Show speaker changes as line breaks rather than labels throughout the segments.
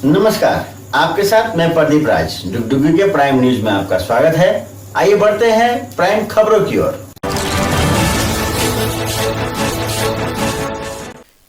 नमस्कार, आपके साथ मैं प्रदीप राज। डुगडुगी के प्राइम न्यूज में आपका स्वागत है। आइए बढ़ते हैं प्राइम खबरों की ओर।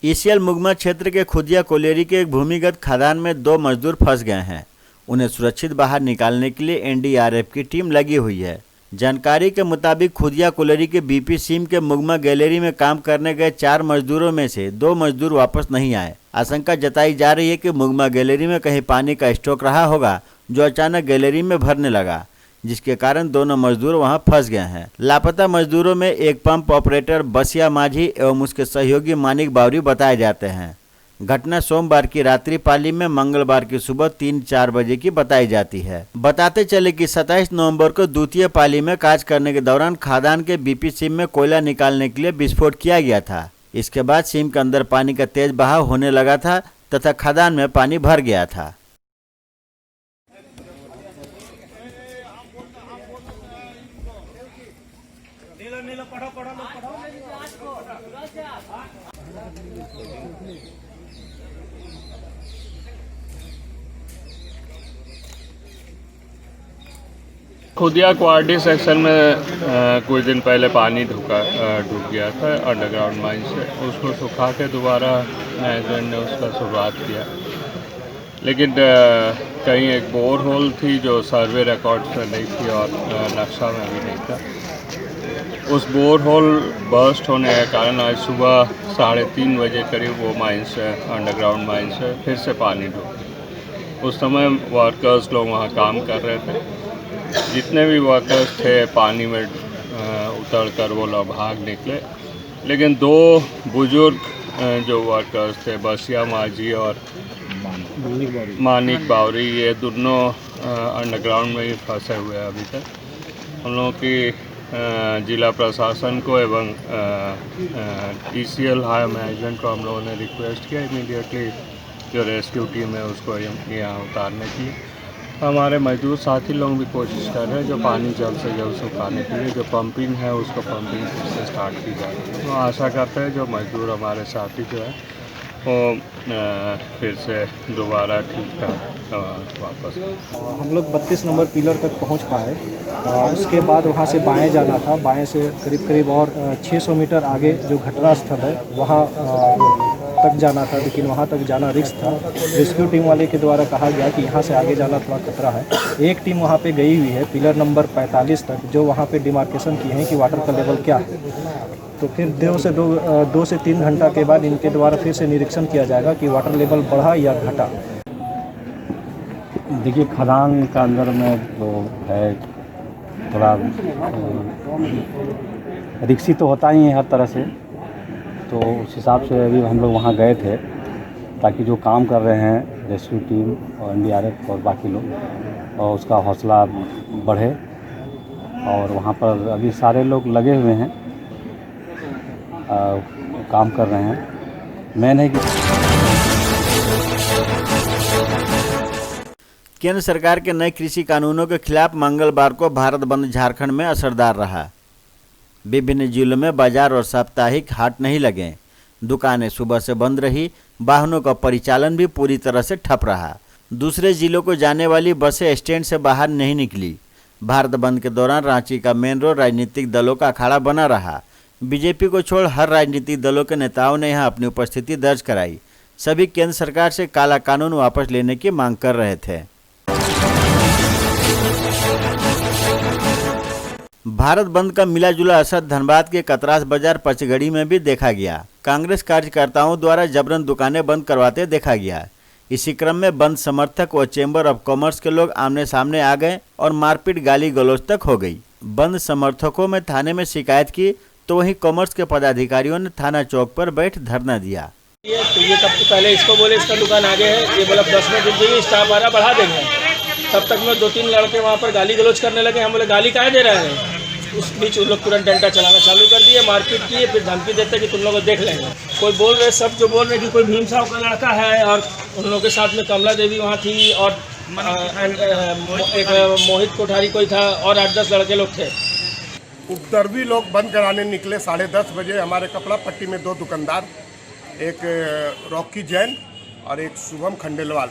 ईसीएल मुगमा क्षेत्र के खुदिया कोलेरी के एक भूमिगत खदान में 2 मजदूर फंस गए हैं। उन्हें सुरक्षित बाहर निकालने के लिए एनडीआरएफ की टीम लगी हुई है। जानकारी के मुताबिक खुदिया कोलेरी के बीपी सीम के मुगमा गैलरी में काम करने गए 4 मजदूरों में से 2 मजदूर वापस नहीं आए। आशंका जताई जा रही है कि मुगमा गैलरी में कहीं पानी का स्टॉक रहा होगा, जो अचानक गैलरी में भरने लगा, जिसके कारण दोनों मजदूर वहां फंस गए हैं। लापता मजदूरों में एक पंप ऑपरेटर बसिया माझी एवं उसके सहयोगी मानिक बावरी बताए जाते हैं। घटना सोमवार की रात्रि पाली में मंगलवार की सुबह 3-4 बजे की बताई जाती है। बताते चले कि 27 नवंबर को द्वितीय पाली में कार्य करने के दौरान खदान के बीपी सीम में कोयला निकालने के लिए विस्फोट किया गया था। इसके बाद सीम के अंदर पानी का तेज बहाव होने लगा था तथा खदान में पानी भर गया था।
खुदिया क्वार्टी सेक्शन में कुछ दिन पहले पानी डूब गया था अंडरग्राउंड माइन से। उसको सुखा के दोबारा मैनेजमेंट ने उसका शुरुआत किया, लेकिन कहीं एक बोर होल थी जो सर्वे रिकॉर्ड में नहीं थी और नक्शा में भी नहीं था। उस बोर होल बर्स्ट होने के कारण आज सुबह 3:30 बजे करीब वो माइन से, अंडरग्राउंड माइन से फिर से पानी डूब। उस समय वर्कर्स लोग वहाँ काम कर रहे थे। जितने भी वर्कर्स थे पानी में उतर कर वो लोग भाग निकले, लेकिन 2 बुजुर्ग जो वर्कर्स थे, बसिया माझी और मानिक बावरी, ये दोनों अंडरग्राउंड में ही फंसे हुए हैं अभी तक। हम लोगों की जिला प्रशासन को एवं ईसीएल हायर मैनेजमेंट को हम लोगों ने रिक्वेस्ट किया इमीडिएटली जो रेस्क्यू टीम है उसको यहाँ उतारने की। हमारे मजदूर साथी लोग भी कोशिश कर रहे हैं जो पानी जल्द से जल्द सुखाने के लिए जो पंपिंग है उसको पंपिंग फिर से स्टार्ट की जा रही है। तो आशा करते हैं जो मजदूर हमारे साथी जो है वो फिर से दोबारा ठीक ठाक वापस।
हम लोग 32 नंबर पिलर तक पहुंच पाए। उसके बाद वहां से बाएं जाना था। बाएं से करीब और 600 मीटर आगे जो घटना स्थल है वहां तक जाना था, लेकिन वहां तक जाना रिस्क था। रेस्क्यू टीम वाले के द्वारा कहा गया कि यहां से आगे जाना थोड़ा खतरा है। एक टीम वहां पे गई हुई है पिलर नंबर 45 तक, जो वहां पे डिमार्केशन की है कि वाटर का लेवल क्या है। तो फिर 2 से 3 घंटा के बाद इनके द्वारा फिर से निरीक्षण किया जाएगा कि वाटर लेवल बढ़ा या घटा।
देखिए, खदान का अंदर में तो है थोड़ा रिक्सी तो होता ही है हर तरह से, तो उस हिसाब से अभी हम लोग वहाँ गए थे ताकि जो काम कर रहे हैं रेस्क्यू टीम और एनडीआरएफ और बाकी लोग, और उसका हौसला बढ़े। और वहाँ पर अभी सारे लोग लगे हुए हैं, काम कर रहे हैं। मेन है कि
केंद्र सरकार के नए कृषि कानूनों के खिलाफ मंगलवार को भारत बंद झारखंड में असरदार रहा। विभिन्न जिलों में बाजार और साप्ताहिक हाट नहीं लगे। दुकानें सुबह से बंद रही। वाहनों का परिचालन भी पूरी तरह से ठप रहा। दूसरे जिलों को जाने वाली बसें स्टैंड से बाहर नहीं निकली। भारत बंद के दौरान रांची का मेन रोड राजनीतिक दलों का अखाड़ा बना रहा। बीजेपी को छोड़ हर राजनीतिक दलों के नेताओं ने यहां अपनी उपस्थिति दर्ज कराई। सभी केंद्र सरकार से काला कानून वापस लेने की मांग कर रहे थे। भारत बंद का मिला जुला असर धनबाद के कतरास बाजार पचगड़ी में भी देखा गया। कांग्रेस कार्यकर्ताओं द्वारा जबरन दुकानें बंद करवाते देखा गया। इसी क्रम में बंद समर्थक व चेंबर ऑफ कॉमर्स के लोग आमने सामने आ गए और मारपीट गाली गलौज तक हो गई। बंद समर्थकों में थाने में शिकायत की तो वहीं कॉमर्स के पदाधिकारियों ने थाना चौक पर बैठ धरना दिया।
ये तब तो पहले इसको बोले इसका दुकान आगे है, ये बोला 10 मिनट रुक जाइए, स्टाफ आ रहा बढ़ा देंगे। तब तक में 2-3 लड़के वहाँ पर गाली गलौज करने लगे। हम बोले गाली काहे दे रहे हैं। उस बीच उन लोग तुरंत डंडा चलाना चालू कर दिए, मारपीट किए, फिर धमकी देते कि तुम लोग देख लेंगे। कोई बोल रहे, सब जो बोल रहे कि कोई भीम साहब का लड़का है, और उन लोगों के साथ में कमला देवी वहाँ थी और एक मोहित कोठारी कोई था और 8-10 लड़के लोग थे।
उपद्रवी लोग बंद कराने निकले 10:30 बजे। हमारे कपड़ा पट्टी में 2 दुकानदार, एक रॉकी जैन और एक शुभम खंडेलवाल,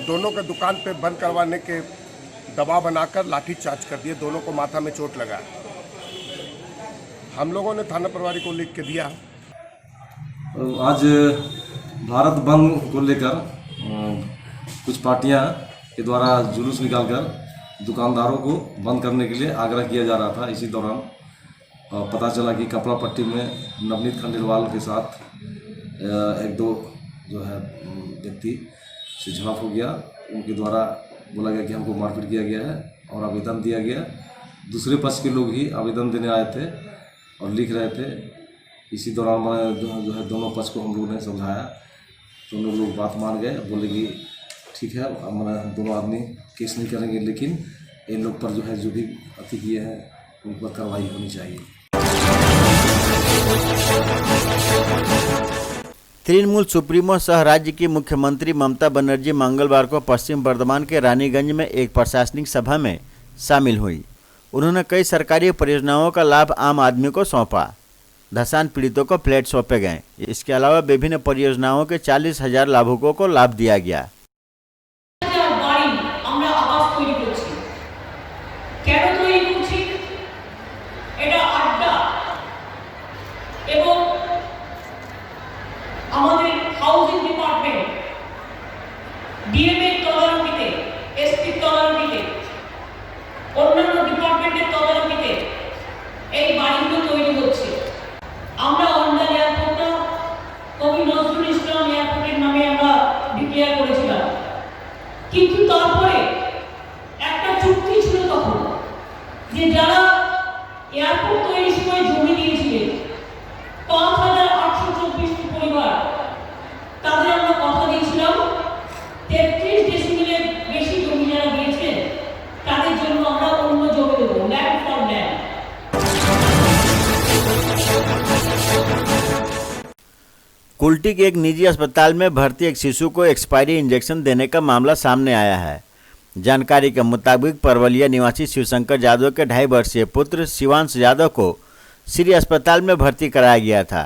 दोनों के दुकान पे बंद करवाने के दबाव बनाकर लाठी चार्ज कर दिए। दोनों को माथा में चोट लगा। हम लोगों ने थाना प्रभारी को लिख के दिया।
आज भारत बंद को लेकर कुछ पार्टियां के द्वारा जुलूस निकालकर दुकानदारों को बंद करने के लिए आग्रह किया जा रहा था। इसी दौरान पता चला कि कपड़ा पट्टी में नवनीत खंडेलवाल के साथ एक दो जो है व्यक्ति से झड़प हो गया। उनके द्वारा बोला गया कि हमको मारपीट किया गया है और आवेदन दिया गया। दूसरे पक्ष के लोग ही आवेदन देने आए थे और लिख रहे थे। इसी दौरान मैंने जो है दोनों पक्ष को हम लोगों ने समझाया। दोनों लोग बात मान गए, बोले कि ठीक है, अब मैंने दोनों आदमी केस नहीं करेंगे, लेकिन इन लोग पर जो है जो भी अति किए हैं उन पर कार्रवाई होनी चाहिए।
तृणमूल सुप्रीमो सह राज्य की मुख्यमंत्री ममता बनर्जी मंगलवार को पश्चिम बर्धमान के रानीगंज में एक प्रशासनिक सभा में शामिल हुई। उन्होंने कई सरकारी परियोजनाओं का लाभ आम आदमी को सौंपा। धसान पीड़ितों को फ्लैट सौंपे गए। इसके अलावा विभिन्न परियोजनाओं के 40,000 लाभुकों को लाभ दिया गया।
আমাদের হাউজিং ডিপার্টমেন্ট ডিএমএর তদারকিতে, এসপির তদারকিতে, অন্যান্য ডিপার্টমেন্টের তদারকিতে এই বাড়িগুলো তৈরি হচ্ছে। আমরা অন্ডার এয়ারপোর্টটা কবি নজরুল ইসলাম এয়ারপোর্টের নামে আমরা ডিক্লেয়ার করেছিলাম, কিন্তু তারপরে একটা চুক্তি ছিল তখন যে যারা এয়ারপোর্ট তৈরির সময় জমি দিয়েছিলেন 5,824টি পরিবার, তাদের আমরা কথা দিয়েছিলাম 33 ডেসিমেলের বেশি জমি যারা দিয়েছেন তাদের জন্য আমরা অন্য জমি দেবো, ল্যান্ড ফর ল্যান্ড।
कुल्टी के एक निजी अस्पताल में भर्ती एक शिशु को एक्सपायरी इंजेक्शन देने का मामला सामने आया है। जानकारी के मुताबिक परवलिया निवासी शिवशंकर यादव के 2.5 वर्षीय पुत्र शिवांश यादव को श्री अस्पताल में भर्ती कराया गया था,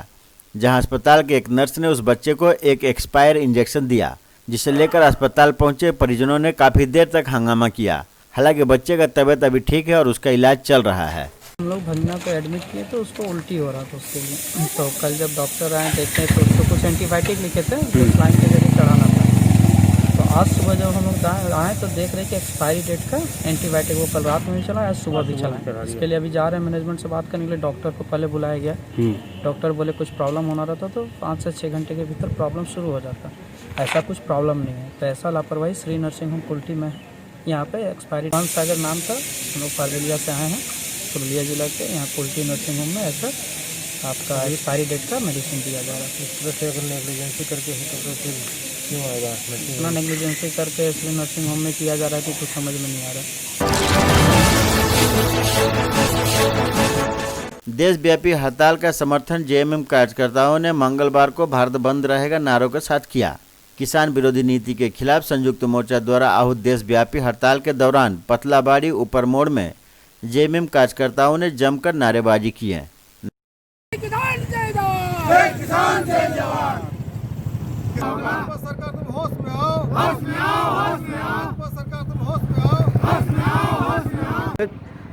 जहां अस्पताल के एक नर्स ने उस बच्चे को एक एक्सपायर इंजेक्शन दिया, जिसे लेकर अस्पताल पहुंचे परिजनों ने काफ़ी देर तक हंगामा किया। हालांकि बच्चे का तबीयत अभी ठीक है और उसका इलाज चल रहा है।
हम लोग भगना को एडमिट किए तो उसको उल्टी हो रहा था उसके लिए। तो कल जब डॉक्टर आए देखते तो उसको कुछ एंटीबायोटिक लिखे थे जो स्लाइन के जरिए चढ़ाना था। तो आज सुबह जब हम लोग आए तो देख रहे कि एक्सपायरी डेट का एंटीबायोटिक वो कल रात में भी चला, आज सुबह भी चला। इसके लिए अभी जा रहे हैं मैनेजमेंट से बात करने के लिए। डॉक्टर को पहले बुलाया गया। डॉक्टर बोले कुछ प्रॉब्लम होना रहता तो 5 से 6 घंटे के भीतर प्रॉब्लम शुरू हो जाता। ऐसा कुछ प्रॉब्लम नहीं है। तो ऐसा लापरवाही श्री नर्सिंग होम कुल्टी में यहाँ पे एक्सपायरी सागर नाम था। हम लोग पारवेलिया से आए हैं, पुरुलिया जिला के। यहाँ कुल्टी नर्सिंग होम में ऐसा आपका एक्सपायरी डेट का मेडिसिन दिया जा रहा है। इस तरह से अगर नेग्लिजेंसी करके है तो फिर क्यों आएगा? इतना नेग्लिजेंसी करके इसलिए नर्सिंग होम में किया जा रहा है कि कुछ समझ में नहीं आ रहा।
देशव्यापी हड़ताल का समर्थन जेएमएम कार्यकर्ताओं ने मंगलवार को भारत बंद रहेगा नारों के साथ किया। किसान विरोधी नीति के खिलाफ संयुक्त मोर्चा द्वारा आहूत देशव्यापी हड़ताल के दौरान पतलाबाड़ी ऊपर मोड़ में जेएमएम कार्यकर्ताओं ने जमकर नारेबाजी की है।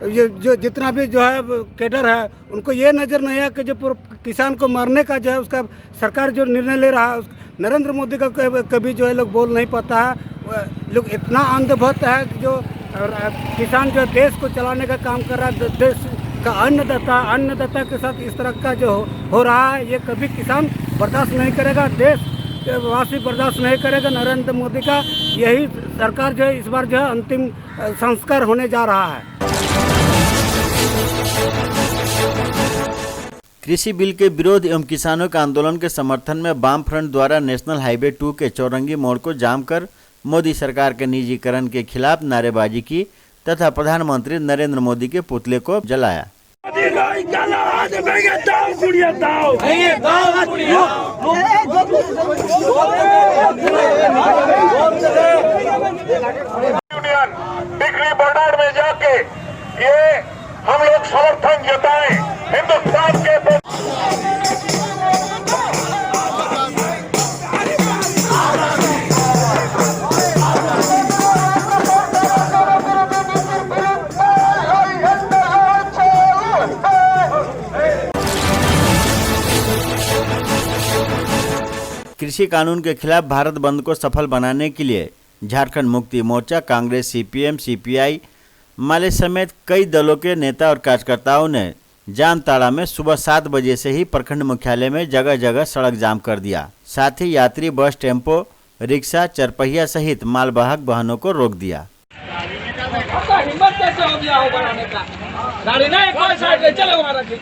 ये जो जितना भी जो है कैडर है उनको ये नज़र नहीं है कि जो किसान को मारने का जो है उसका सरकार जो निर्णय ले रहा है नरेंद्र मोदी का कभी जो है लोग बोल नहीं पाता है। लोग इतना अंधभक्त है कि जो किसान जो देश को चलाने का काम कर रहा है, देश का अन्नदाता के साथ इस तरह का जो हो रहा है ये कभी किसान बर्दाश्त नहीं करेगा, देशवासी बर्दाश्त नहीं करेगा। नरेंद्र मोदी का यही सरकार जो है इस बार जो है अंतिम संस्कार होने जा रहा है।
कृषि बिल के विरोध एवं किसानों के आंदोलन के समर्थन में वाम फ्रंट द्वारा नेशनल हाईवे 2 के चौरंगी मोड़ को जाम कर मोदी सरकार के निजीकरण के खिलाफ नारेबाजी की तथा प्रधानमंत्री नरेंद्र मोदी के पुतले को जलाया।
डिग्री बॉर्डर में जाके ये हम लोग समर्थन जताएं हिंदुस्तान के
कृषि कानून के खिलाफ भारत बंद को सफल बनाने के लिए झारखंड मुक्ति मोर्चा, कांग्रेस, सीपीएम, सीपीआई, माले समेत कई दलों के नेता और कार्यकर्ताओं ने जामताड़ा में सुबह 7 बजे से ही प्रखंड मुख्यालय में जगह जगह सड़क जाम कर दिया। साथ ही यात्री बस, टेम्पो, रिक्शा, चरपहिया सहित मालवाहक वाहनों को रोक दिया।
हिम्मत कैसे हो गया हो बनाने का? गाड़ी ना एक और साइड ले चलो वहां रखिए।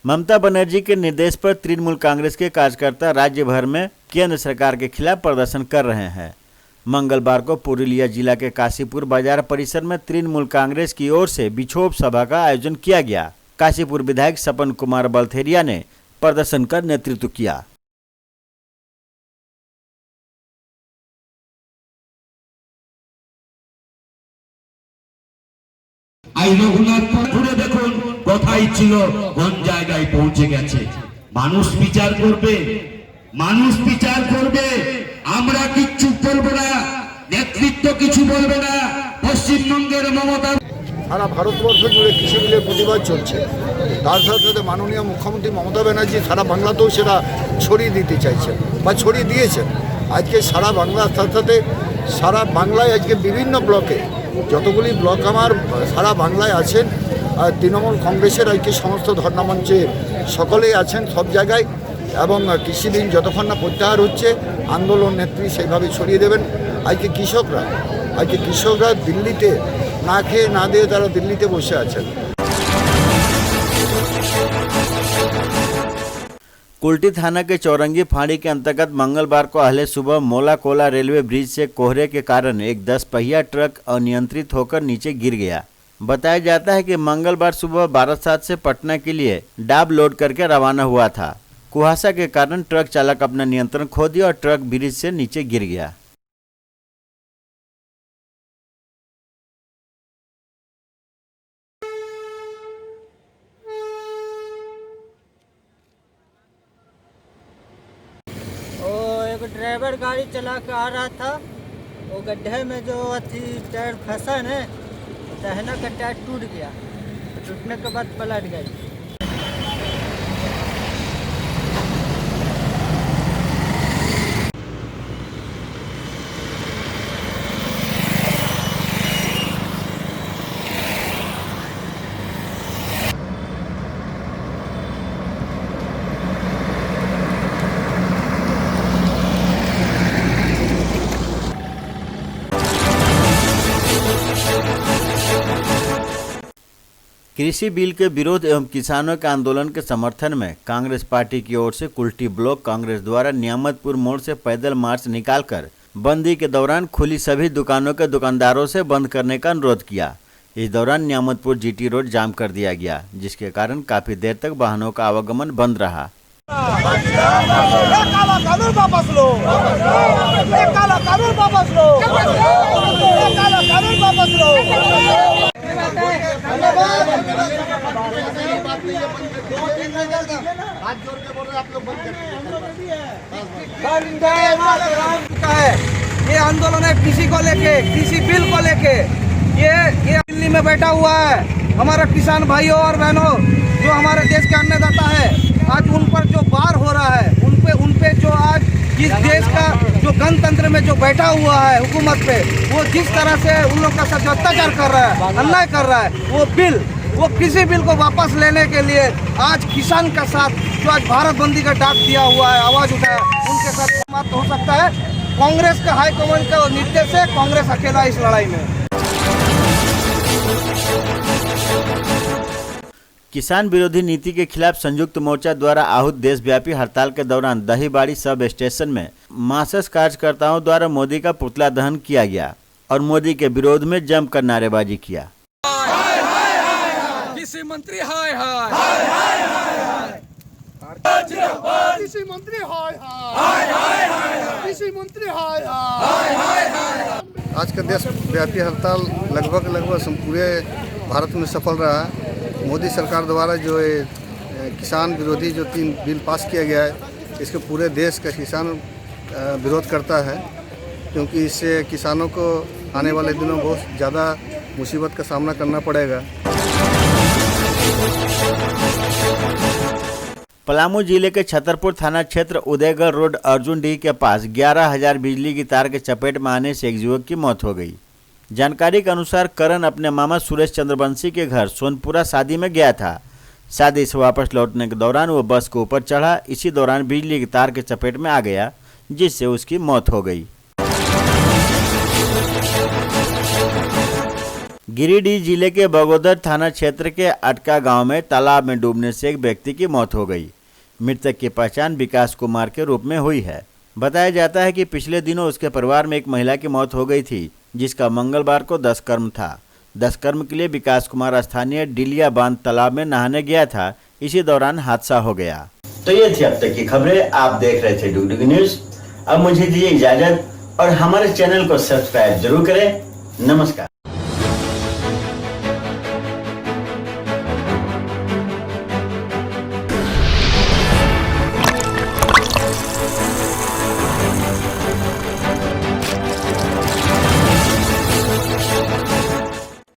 ममता बनर्जी के निर्देश पर तृणमूल कांग्रेस के कार्यकर्ता राज्य भर में केंद्र सरकार के खिलाफ प्रदर्शन कर रहे हैं। मंगलवार को पुरुलिया जिला के काशीपुर बाजार परिसर में तृणमूल कांग्रेस की ओर से विक्षोभ सभा का आयोजन किया गया। काशीपुर विधायक सपन कुमार बलथेरिया ने प्रदर्शन का नेतृत्व किया।
ঘুরে দেখুন কোথায় ছিল, কোন জায়গায় পৌঁছে গেছে। মানুষ বিচার করবে, আমরা কিচ্ছু বলবো না, নেতৃত্ব কিছু বলবে না। পশ্চিমবঙ্গের মমতা
সারা ভারতবর্ষ জুড়ে কৃষি বিলের প্রতিবাদ চলছে। তার সাথে সাথে মাননীয় মুখ্যমন্ত্রী মমতা ব্যানার্জি সারা বাংলাতেও সেটা ছড়িয়ে দিতে চাইছেন বা ছড়িয়ে দিয়েছেন। আজকে সারা বাংলার সাথে সাথে সারা বাংলায় আজকে বিভিন্ন ব্লকে যতগুলি ব্লক আমার সারা বাংলায় আছেন, তৃণমূল কংগ্রেসের আজকে সমস্ত ধর্নামঞ্চে সকলেই আছেন সব জায়গায়, এবং কৃষি বিল যতক্ষণ না প্রত্যাহার হচ্ছে আন্দোলন নেত্রী সেইভাবে ছড়িয়ে দেবেন। আজকে কৃষকরা দিল্লিতে না খেয়ে না দিয়ে তারা দিল্লিতে বসে আছেন।
कुल्टी थाना के चौरंगी फाड़ी के अंतर्गत मंगलवार को अहले सुबह मोला कोला रेलवे ब्रिज से कोहरे के कारण एक 10 पहिया ट्रक अनियंत्रित होकर नीचे गिर गया। बताया जाता है कि मंगलवार सुबह 12:07 से पटना के लिए डाब लोड करके रवाना हुआ था। कुहासा के कारण ट्रक चालक अपना नियंत्रण खो दिया और ट्रक ब्रिज से नीचे गिर गया।
ड्राइवर गाड़ी चला के आ रहा था, वो गड्ढे में जो टायर फंसा है, दहना का टायर टूट गया। टूटने के बाद पलट गई।
कृषि बिल के विरोध एवं किसानों के आंदोलन के समर्थन में कांग्रेस पार्टी की ओर से कुल्टी ब्लॉक कांग्रेस द्वारा नियामतपुर मोड़ से पैदल मार्च निकालकर बंदी के दौरान खुली सभी दुकानों के दुकानदारों से बंद करने का अनुरोध किया। इस दौरान नियामतपुर जीटी रोड जाम कर दिया गया, जिसके कारण काफी देर तक वाहनों का आवागमन बंद रहा।
ये आंदोलन है कृषि को लेके, कृषि बिल को लेके। ये दिल्ली में बैठा हुआ है हमारा किसान भाइयों और बहनों, जो हमारे देश के अन्नदाता है। आज उन पर जो वार हो रहा है, उन पे जो आज जिस देश का जो गणतंत्र में जो बैठा हुआ है हुकूमत पे, वो जिस तरह से उन लोग का साथ अत्याचार कर रहा है, अन्याय कर रहा है, वो कृषि बिल को वापस लेने के लिए आज किसान का साथ जो आज भारत बंदी का डाक दिया हुआ है, आवाज उठाया, उनके साथ समाप्त हो सकता है। कांग्रेस का हाईकमान का निर्देश है, कांग्रेस अकेला इस लड़ाई में।
किसान विरोधी नीति के खिलाफ संयुक्त मोर्चा द्वारा आहूत देशव्यापी हड़ताल के दौरान दहीबाड़ी सब स्टेशन में मार्क्सिस्ट कार्यकर्ताओं द्वारा मोदी का पुतला दहन किया गया और मोदी के विरोध में जमकर नारेबाजी किया।
कृषि मंत्री हाय हाय हाय हाय हाय, कृषि मंत्री हाय हाय हाय हाय, कृषि मंत्री हाय हाय हाय हाय।
आज का देशव्यापी हड़ताल लगभग पूरे भारत में सफल रहा है।
मोदी सरकार द्वारा जो किसान विरोधी जो 3 बिल पास किया गया है, इसके पूरे देश का किसान विरोध करता है, क्योंकि इससे किसानों को आने वाले दिनों बहुत ज़्यादा मुसीबत का सामना करना पड़ेगा।
पलामू जिले के छतरपुर थाना क्षेत्र उदयगढ़ रोड अर्जुन डी के पास 11,000 बिजली की तार के चपेट में आने से एक युवक की मौत हो गई। जानकारी के अनुसार करण अपने मामा सुरेश चंद्रवंशी के घर सोनपुरा शादी में गया था। शादी से वापस लौटने के दौरान वो बस के ऊपर चढ़ा। इसी दौरान बिजली की तार के चपेट में आ गया, जिससे उसकी मौत हो गई। गिरिडीह जिले के बगोदर थाना क्षेत्र के अटका गांव में तालाब में डूबने से एक व्यक्ति की मौत हो गई। मृतक की पहचान विकास कुमार के रूप में हुई है। बताया जाता है कि पिछले दिनों उसके परिवार में एक महिला की मौत हो गई थी, जिसका मंगलवार को 10 कर्म था। 10 कर्म के लिए विकास कुमार स्थानीय डिलिया बांध तालाब में नहाने गया था। इसी दौरान हादसा हो गया।
तो ये थी अब तक की खबरें। आप देख रहे थे डुगडुग न्यूज। अब मुझे दीजिए इजाजत और हमारे चैनल को सब्सक्राइब जरूर करें। नमस्कार।